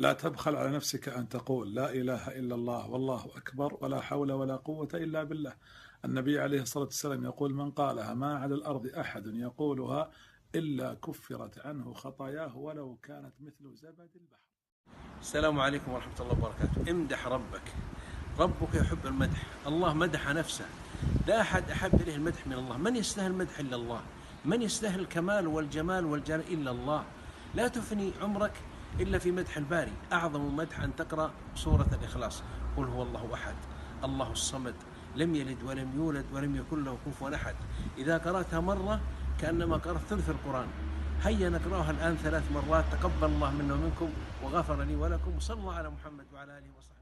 لا تبخل على نفسك أن تقول لا إله إلا الله والله أكبر ولا حول ولا قوة إلا بالله. النبي عليه الصلاة والسلام يقول: من قالها ما على الأرض أحد يقولها إلا كفرت عنه خطاياه ولو كانت مثل زبد البحر. السلام عليكم ورحمة الله وبركاته. امدح ربك، ربك يحب المدح، الله مدح نفسه، لا أحد أحب إليه المدح من الله. من يستاهل المدح إلا الله؟ من يستاهل الكمال والجمال والجلال إلا الله؟ لا تفني عمرك إلا في مدح الباري. أعظم مدح أن تقرأ سورة الإخلاص: قل هو الله أحد الله الصمد لم يلد ولم يولد ولم يكن له كفوا أحد. إذا قرأتها مرة كأنما قرأت ثلث القرآن. هيا نقرأها الآن 3 مرات. تقبل الله منا ومنكم وغفر لي ولكم، وصلى الله على محمد وعلى آله وصحبه.